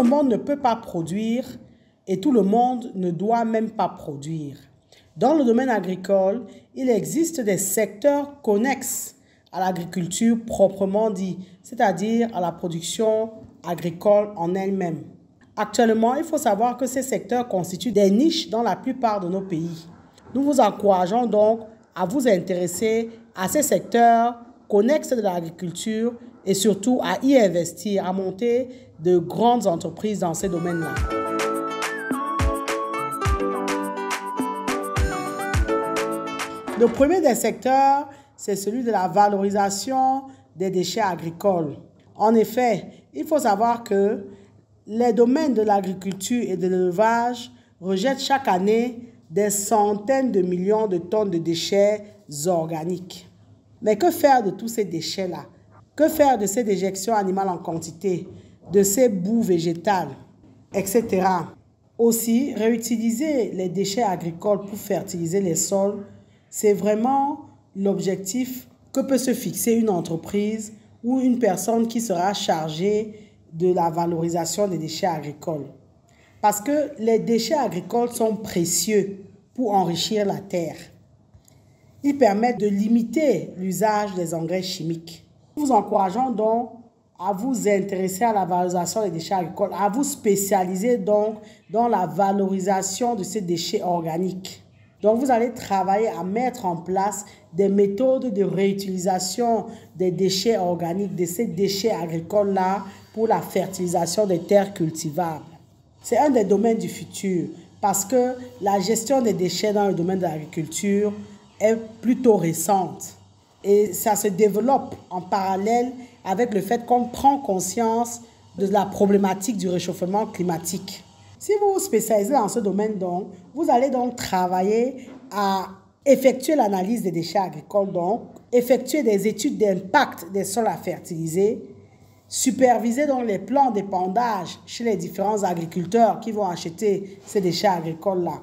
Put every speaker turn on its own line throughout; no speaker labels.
le monde ne peut pas produire et tout le monde ne doit même pas produire. Dans le domaine agricole, il existe des secteurs connexes à l'agriculture proprement dit, c'est-à-dire à la production agricole en elle-même. Actuellement, il faut savoir que ces secteurs constituent des niches dans la plupart de nos pays. Nous vous encourageons donc à vous intéresser à ces secteurs connexes de l'agriculture et surtout à y investir, à monter de grandes entreprises dans ces domaines-là. Le premier des secteurs, c'est celui de la valorisation des déchets agricoles. En effet, il faut savoir que les domaines de l'agriculture et de l'élevage rejettent chaque année des centaines de millions de tonnes de déchets organiques. Mais que faire de tous ces déchets-là? Que faire de ces déjections animales en quantité, de ces boues végétales, etc. Aussi, réutiliser les déchets agricoles pour fertiliser les sols, c'est vraiment l'objectif que peut se fixer une entreprise ou une personne qui sera chargée de la valorisation des déchets agricoles. Parce que les déchets agricoles sont précieux pour enrichir la terre. Ils permettent de limiter l'usage des engrais chimiques. Nous vous encourageons donc à vous intéresser à la valorisation des déchets agricoles, à vous spécialiser donc dans la valorisation de ces déchets organiques. Donc, vous allez travailler à mettre en place des méthodes de réutilisation des déchets organiques, de ces déchets agricoles-là, pour la fertilisation des terres cultivables. C'est un des domaines du futur parce que la gestion des déchets dans le domaine de l'agriculture est plutôt récente. Et ça se développe en parallèle avec le fait qu'on prend conscience de la problématique du réchauffement climatique. Si vous vous spécialisez dans ce domaine, donc, vous allez donc travailler à effectuer l'analyse des déchets agricoles, donc, effectuer des études d'impact des sols à fertiliser, superviser donc les plans d'épandage chez les différents agriculteurs qui vont acheter ces déchets agricoles-là.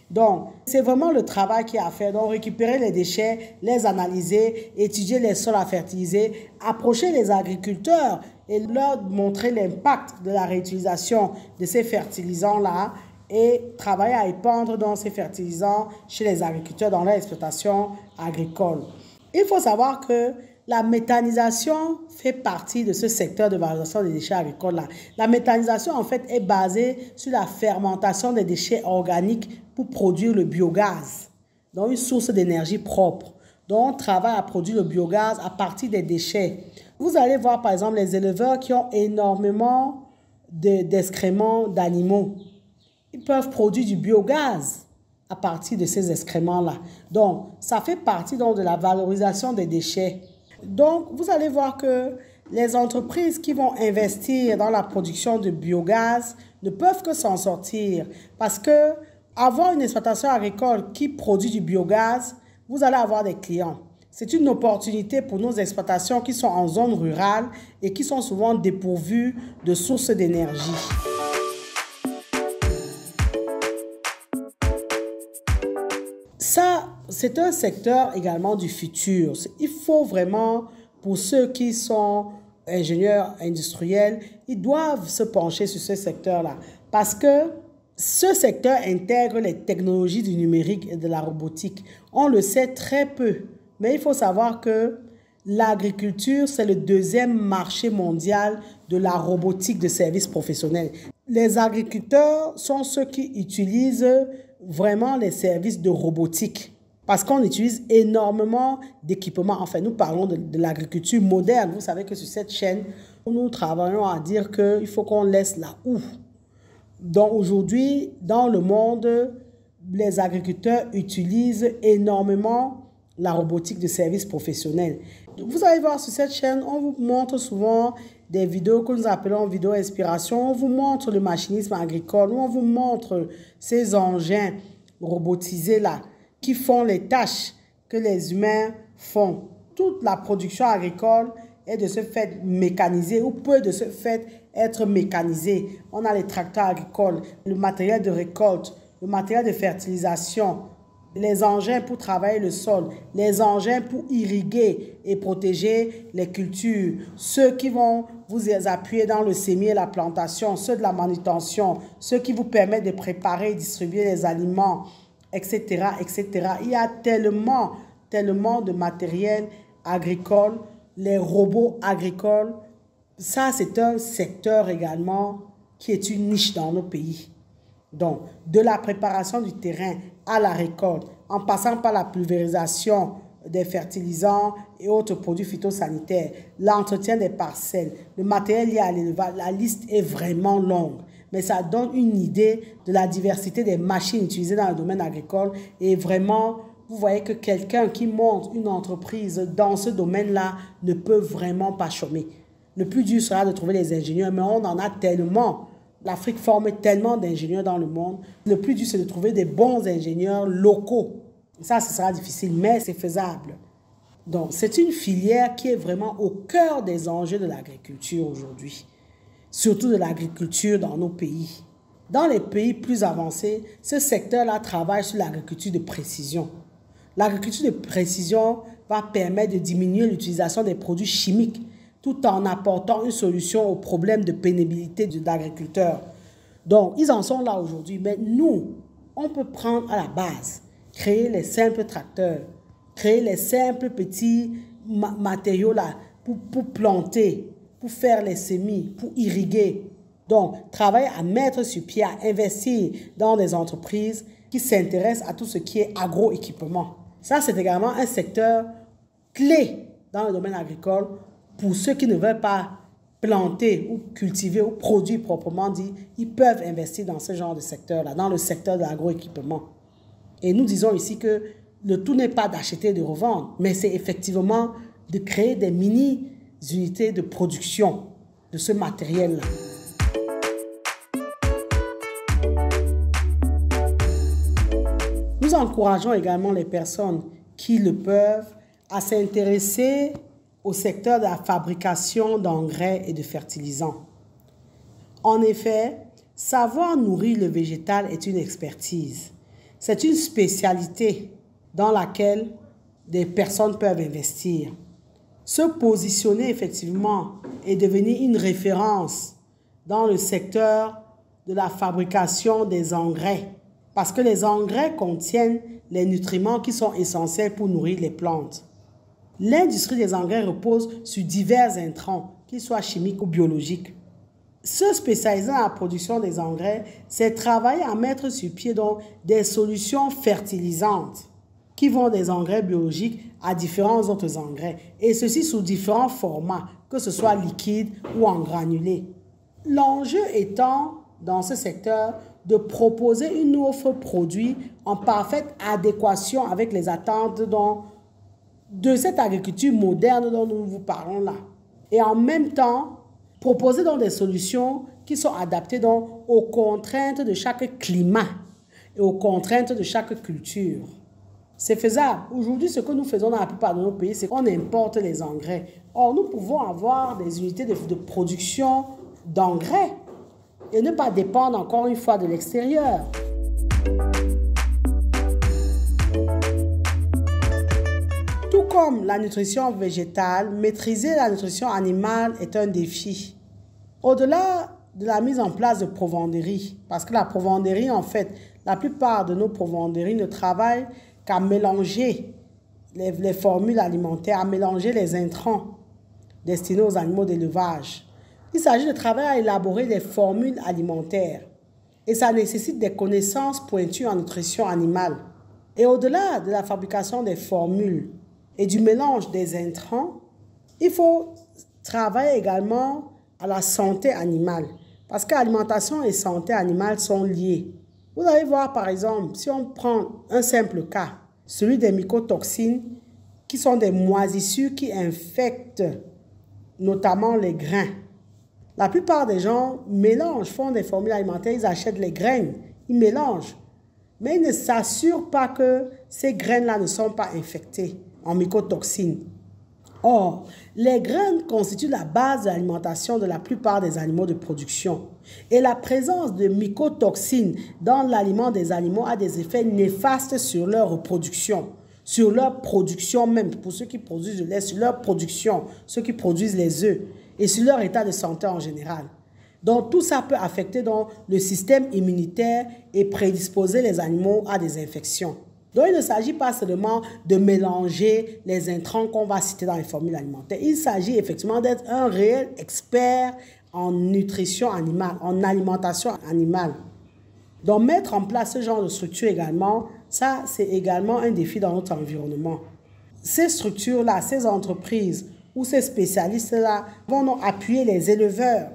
Donc, c'est vraiment le travail qu'il y a à faire. Donc, récupérer les déchets, les analyser, étudier les sols à fertiliser, approcher les agriculteurs et leur montrer l'impact de la réutilisation de ces fertilisants-là et travailler à épandre dans ces fertilisants chez les agriculteurs dans leur exploitation agricole. Il faut savoir que la méthanisation fait partie de ce secteur de valorisation des déchets agricoles-là. La méthanisation, en fait, est basée sur la fermentation des déchets organiques pour produire le biogaz, donc une source d'énergie propre. Donc, on travaille à produire le biogaz à partir des déchets. Vous allez voir, par exemple, les éleveurs qui ont énormément d'excréments d'animaux. Ils peuvent produire du biogaz à partir de ces excréments-là. Donc, ça fait partie donc, de la valorisation des déchets. Donc, vous allez voir que les entreprises qui vont investir dans la production de biogaz ne peuvent que s'en sortir parce que avoir une exploitation agricole qui produit du biogaz, vous allez avoir des clients. C'est une opportunité pour nos exploitations qui sont en zone rurale et qui sont souvent dépourvues de sources d'énergie. Ça, c'est un secteur également du futur. Il faut vraiment, pour ceux qui sont ingénieurs industriels, ils doivent se pencher sur ce secteur-là. Parce que ce secteur intègre les technologies du numérique et de la robotique. On le sait très peu, mais il faut savoir que l'agriculture, c'est le deuxième marché mondial de la robotique de services professionnels. Les agriculteurs sont ceux qui utilisent vraiment les services de robotique parce qu'on utilise énormément d'équipements. Enfin, nous parlons de l'agriculture moderne. Vous savez que sur cette chaîne, nous travaillons à dire qu'il faut qu'on laisse la houe. Donc aujourd'hui, dans le monde, les agriculteurs utilisent énormément la robotique de services professionnels. Vous allez voir sur cette chaîne, on vous montre souvent des vidéos que nous appelons vidéos inspiration. On vous montre le machinisme agricole, on vous montre ces engins robotisés là qui font les tâches que les humains font. Toute la production agricole est de ce fait mécanisée ou peut de ce fait être mécanisée. On a les tracteurs agricoles, le matériel de récolte, le matériel de fertilisation, les engins pour travailler le sol, les engins pour irriguer et protéger les cultures, ceux qui vont vous appuyer dans le semis et la plantation, ceux de la manutention, ceux qui vous permettent de préparer et distribuer les aliments, etc., etc. Il y a tellement de matériel agricole, les robots agricoles. Ça, c'est un secteur également qui est une niche dans nos pays. Donc, de la préparation du terrain à la récolte, en passant par la pulvérisation des fertilisants et autres produits phytosanitaires, l'entretien des parcelles, le matériel lié à l'élevage, la liste est vraiment longue. Mais ça donne une idée de la diversité des machines utilisées dans le domaine agricole. Et vraiment, vous voyez que quelqu'un qui monte une entreprise dans ce domaine-là ne peut vraiment pas chômer. Le plus dur sera de trouver les ingénieurs, mais on en a tellement. L'Afrique forme tellement d'ingénieurs dans le monde. Le plus dur, c'est de trouver des bons ingénieurs locaux. Ça, ce sera difficile, mais c'est faisable. Donc, c'est une filière qui est vraiment au cœur des enjeux de l'agriculture aujourd'hui. Surtout de l'agriculture dans nos pays. Dans les pays plus avancés, ce secteur-là travaille sur l'agriculture de précision. L'agriculture de précision va permettre de diminuer l'utilisation des produits chimiques tout en apportant une solution aux problèmes de pénibilité de l'agriculteur. Donc, ils en sont là aujourd'hui. Mais nous, on peut prendre à la base, créer les simples tracteurs, créer les simples petits matériaux là pour planter, pour faire les semis, pour irriguer. Donc, travailler à mettre sur pied, à investir dans des entreprises qui s'intéressent à tout ce qui est agroéquipement. Ça, c'est également un secteur clé dans le domaine agricole. Pour ceux qui ne veulent pas planter ou cultiver ou produire proprement dit, ils peuvent investir dans ce genre de secteur-là, dans le secteur de l'agroéquipement. Et nous disons ici que le tout n'est pas d'acheter et de revendre, mais c'est effectivement de créer des mini-unités de production de ce matériel-là. Nous encourageons également les personnes qui le peuvent à s'intéresser au secteur de la fabrication d'engrais et de fertilisants. En effet, savoir nourrir le végétal est une expertise. C'est une spécialité dans laquelle des personnes peuvent investir. Se positionner effectivement et devenir une référence dans le secteur de la fabrication des engrais. Parce que les engrais contiennent les nutriments qui sont essentiels pour nourrir les plantes. L'industrie des engrais repose sur divers intrants, qu'ils soient chimiques ou biologiques. Se spécialiser dans la production des engrais, c'est travailler à mettre sur pied donc des solutions fertilisantes qui vont des engrais biologiques à différents autres engrais, et ceci sous différents formats, que ce soit liquide ou en granulé. L'enjeu étant, dans ce secteur, de proposer une offre produit en parfaite adéquation avec les attentes de cette agriculture moderne dont nous vous parlons là. Et en même temps, proposer donc des solutions qui sont adaptées donc aux contraintes de chaque climat et aux contraintes de chaque culture. C'est faisable. Aujourd'hui, ce que nous faisons dans la plupart de nos pays, c'est qu'on importe les engrais. Or, nous pouvons avoir des unités de production d'engrais et ne pas dépendre encore une fois de l'extérieur. Tout comme la nutrition végétale, maîtriser la nutrition animale est un défi. Au-delà de la mise en place de provenderies, parce que la provenderie, en fait, la plupart de nos provenderies ne travaillent qu'à mélanger les formules alimentaires, à mélanger les intrants destinés aux animaux d'élevage. Il s'agit de travailler à élaborer des formules alimentaires et ça nécessite des connaissances pointues en nutrition animale. Et au-delà de la fabrication des formules et du mélange des intrants, il faut travailler également à la santé animale parce qu'alimentation et santé animale sont liées. Vous allez voir par exemple, si on prend un simple cas, celui des mycotoxines qui sont des moisissures qui infectent notamment les grains. La plupart des gens mélangent, font des formules alimentaires, ils achètent les graines, ils mélangent. Mais ils ne s'assurent pas que ces graines-là ne sont pas infectées en mycotoxines. Or, les graines constituent la base de l'alimentation de la plupart des animaux de production. Et la présence de mycotoxines dans l'aliment des animaux a des effets néfastes sur leur reproduction, sur leur production même, pour ceux qui produisent le lait, sur leur production, ceux qui produisent les œufs, et sur leur état de santé en général. Donc, tout ça peut affecter donc, le système immunitaire et prédisposer les animaux à des infections. Donc, il ne s'agit pas seulement de mélanger les intrants qu'on va citer dans les formules alimentaires. Il s'agit effectivement d'être un réel expert en nutrition animale, en alimentation animale. Donc, mettre en place ce genre de structure également, ça, c'est également un défi dans notre environnement. Ces structures-là, ces entreprises ou ces spécialistes-là vont donc appuyer les éleveurs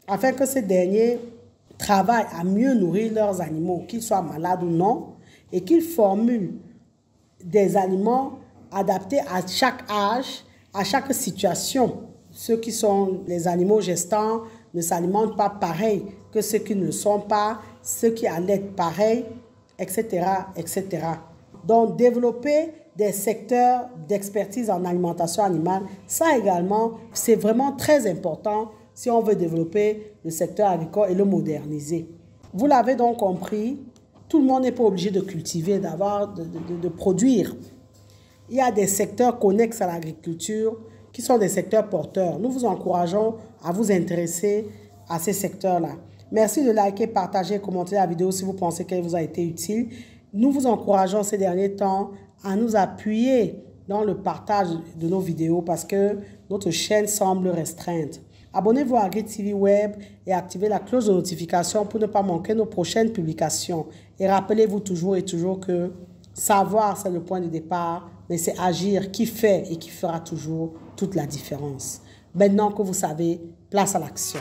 afin que ces derniers travaillent à mieux nourrir leurs animaux, qu'ils soient malades ou non, et qu'ils formulent des aliments adaptés à chaque âge, à chaque situation. Ceux qui sont les animaux gestants ne s'alimentent pas pareil que ceux qui ne le sont pas, ceux qui allaitent pareil, etc., etc. Donc, développer des secteurs d'expertise en alimentation animale, ça également, c'est vraiment très important si on veut développer le secteur agricole et le moderniser. Vous l'avez donc compris, tout le monde n'est pas obligé de cultiver, de produire. Il y a des secteurs connexes à l'agriculture qui sont des secteurs porteurs. Nous vous encourageons à vous intéresser à ces secteurs-là. Merci de liker, partager, commenter la vidéo si vous pensez qu'elle vous a été utile. Nous vous encourageons ces derniers temps à nous appuyer dans le partage de nos vidéos parce que notre chaîne semble restreinte. Abonnez-vous à Agri TV Web et activez la cloche de notification pour ne pas manquer nos prochaines publications. Et rappelez-vous toujours et toujours que savoir, c'est le point de départ, mais c'est agir qui fait et qui fera toujours toute la différence. Maintenant que vous savez, place à l'action.